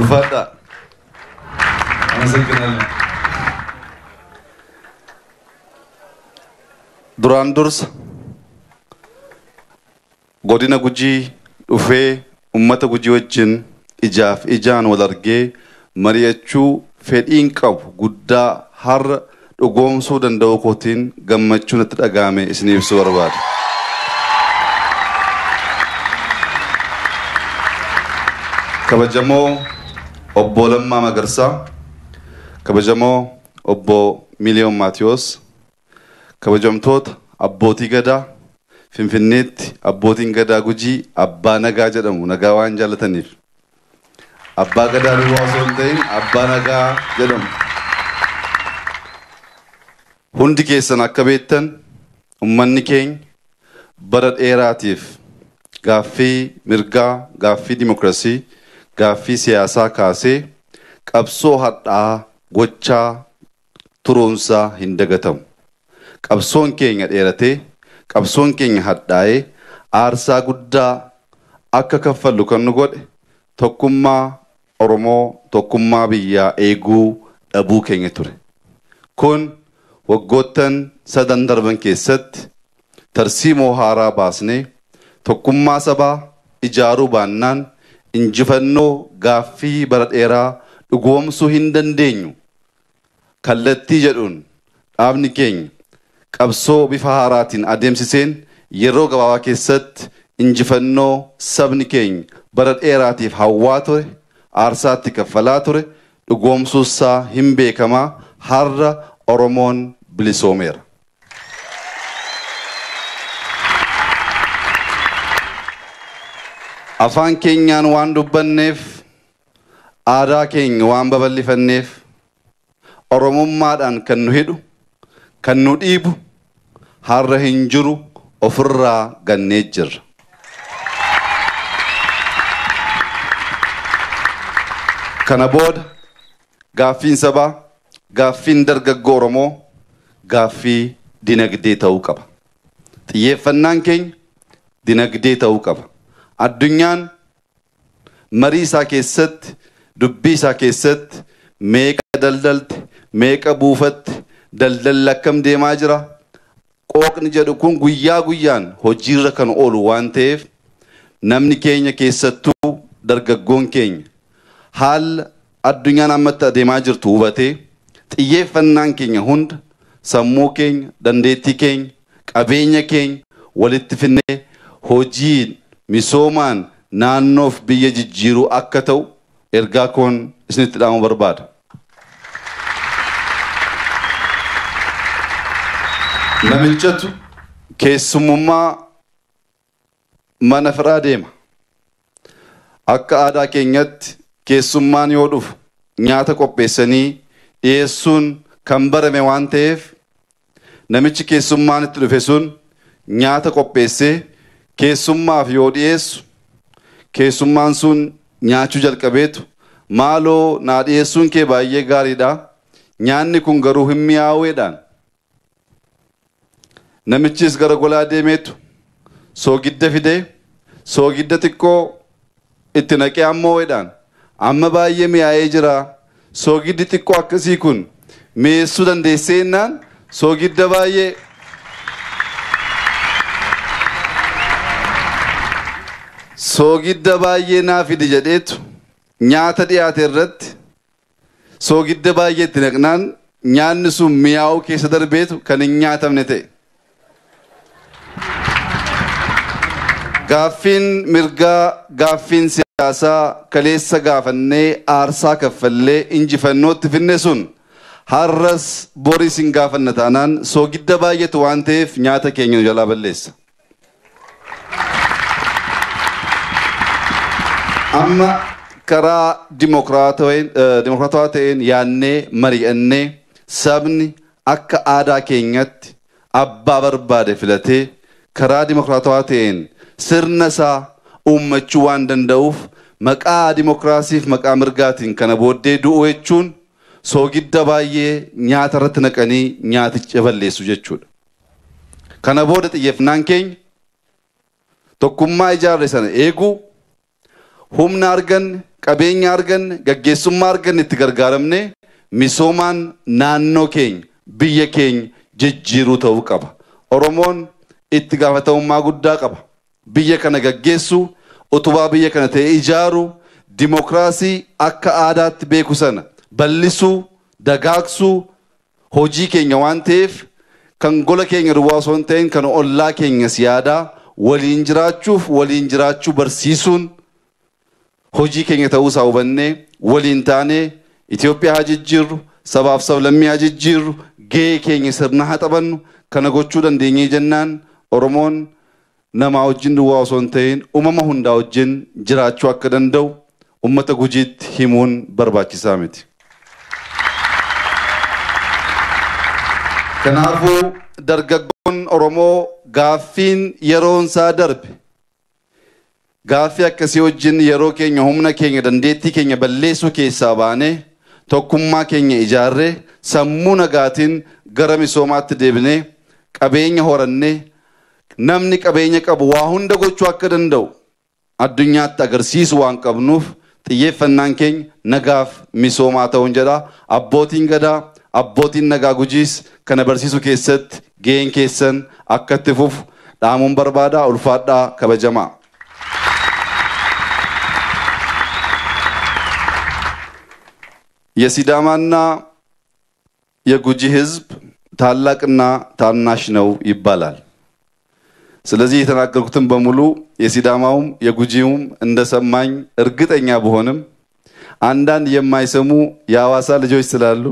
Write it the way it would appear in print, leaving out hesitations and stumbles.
ulfaadha. Amasagganaalla. Duraan dursa godina Gujii dhufee ummata Gujii wajjin ijaaf ijaan wal argee mari'achuu fedhiin qabu guddaa har'a dhugoomsuu danda'u kootiin gammachuu natti dhagahame isiniif ibsuu barbaada. Kabajamoo obbo Lammaa Magarsaa, kabajamoo obbo Miliyoon Maatiyos, kabajamtoota abbootii gadaa Finfinneetti abbootiin gadaa Gujii abbaa nagaa jedhamu, nagaa waan jaallataniif abbaa gadaa duwwaa osoo hin ta'in abbaa nagaa jedhamu. Hundi keessan akka beektan ummanni keenya bara dheeraatiif gaaffii mirgaa, gaaffii dimokiraasii, gaaffii siyaasaa kaasee qabsoo hadhaa gochaa turuunsaa hin dagatamu. Qabsoon keenya dheeratee, qabsoon keenya hadhaa'ee aarsaa guddaa akka kaffallu kan nu godhe tokkummaa Oromoo, tokkummaa biyyaa eeguu dhabuu keenya ture. Kun waggoottan 3 darban keessatti tarsiimoo haaraa baasnee tokkummaa sabaa ijaaruu baannaan injifannoo gaaffii bara dheeraa dhugoomsuu hin dandeenyu. Kallattii jedhuun dhaabni keenya qabsoo bifa haaraatiin adeemsiseen yeroo gabaabaa keessatti injifannoo sabni keenya bara dheeraatiif hawwaa ture, aarsaatti kaffalaa ture dhugoomsuusaa hin beekamaa har'a Oromoon bilisoomeera. Afaan keenyaan waan dubbanneef, aadaa keenya waan babal'ifanneef, Oromummaadhaan kan nu hidhu, kan nu dhiibu har'a hin jiru ofirraa gannee jirra. Kana booda gaaffiin sabaa, gaaffiin dargaggoo Oromoo, gaaffii dinagdee ta'uu qaba. Xiyyeeffannaan keenya dinagdee ta'uu qaba. Addunyaan marii isaa keessatti, dubbii isaa keessatti meeqa daldalte, meeqa buufatte, daldalli akkam deemaa jira. Qooqni jedhu kun guyyaa guyyaan hojiirra kan oolu waan ta'eef namni keenya keessattuu dargaggoon keenya haala addunyaan ammatti adeemaa jirtu hubatee xiyyeeffannaan keenya hunda sammuu keenya, dandeettii keenya, qabeenya keenya walitti finnee hojii misoomaan naannoof biyya jijjiiruu akka ta'u ergaa koon isinitti dhaamuu barbaada. Namichatu keessummaa mana firaa deema. Akka aadaa keenyatti keessummaan yoo dhufu nyaata qopheessanii dhiyeessuun kan barame waan ta'eef namichi keessummaan itti dhufe sun nyaata qopheessee keessummaaf yoo dhiyeessu keessummaan sun nyaachuu jalqabeetu maaloo naa dhiyeessuun kee baay'ee gaariidha, nyaanni kun garuu hin mi'aawweedhaan. Namichis gara golaa deemeetu soogidda fidee soogidda xiqqoo itti naqee ammoodhaan amma baay'ee mi'aayee jira, soogiddi xiqqoo akkasii kun mi'eessuu dandeessee jennaan soogidda baay'ee soogidda baay'ee naa fidi jedheetu nyaata dhiyaate irratti soogidda baay'ee itti naqnaan nyaanni sun mi'aawuu keessa darbeetu kan hin nyaatamne ta'e. Gaaffiin mirgaa, gaaffiin siyaasaa kaleessa gaafannee aarsaa kaffallee injifannootti finne sun har'as boris hin gaafanna taanaan soogidda baay'eetu waan ta'eef nyaata keenya nu jalaa balleessa. Amma karaa dimokiraatawaa ta'een yaannee mari'annee sabni akka aadaa keenyatti abbaa barbaade filatee karaa dimokiraatawaa ta'een sirna isaa uummachuu waan danda'uuf maqaa dimokiraasiif maqaa mirgaatiin kana booddee du'u jechuun soogidda baay'ee nyaata irratti naqanii nyaaticha balleessu jechuudha. Kana booda xiyyeeffannaan keenya tokkummaa ijaarre sana eeguu, humna arganne qabeenya argan gaggeessummaa argan itti gargaaramne misoomaan naannoo keenya biyya keenya jijjiiruu ta'uu qaba. Oromoon itti gaafatamummaa guddaa qaba. Biyya kana gaggeessu utubaa biyya kana ta'e ijaaru dimokiraasii akka aadaatti beeku sana bal'isuu dagaagsuu hojii keenya waan ta'eef kan gola keenya duwwaa osoo hin ta'in kan ollaa keenya siyaadaa waliin jiraachuu barsiisuun hojii keenya ta'uusaa hubannee waliin taanee Itoophiyaa haa jijjiirru sabaaf sablammii haa jijjiirru gahee keenya sirna haa taphannu kana gochuu dandeenyee jennaan Oromoon nama wajjin duwwaa osoo hin ta'in uumama hundaa wajjin jiraachuu akka danda'u ummata Gujiitti himuun barbaachisaa miti. Kanaafuu dargaggoon Oromoo gaaffiin yeroon isaa darbe gaaffii akkasii wajjin yeroo keenya humna keenya dandeettii keenya balleessuu keessaa baanee tokkummaa keenya ijaarree sammuu nagaatiin gara misoomaatti deebinee qabeenya horannee namni qabeenya qabu waa hunda gochuu akka danda'u addunyaatti agarsiisu waan qabnuuf xiyyeeffannaan keenya nagaaf misoomaa ta'uun jedha. Abbootiin gadaa abbootiin nagaa Gujiis kana barsiisuu keessatti gaheen keessan akka itti fufu dhaamuun barbaada. Ulfaadhaa kabajamaa. የሲዳማና የጉጂ ህዝብ ታላቅና ታናሽ ነው ይባላል። ስለዚህ የተናገርኩትን በሙሉ የሲዳማውም የጉጂውም እንደሰማኝ እርግጠኛ ብሆንም አንዳንድ የማይሰሙ የሐዋሳ ልጆች ስላሉ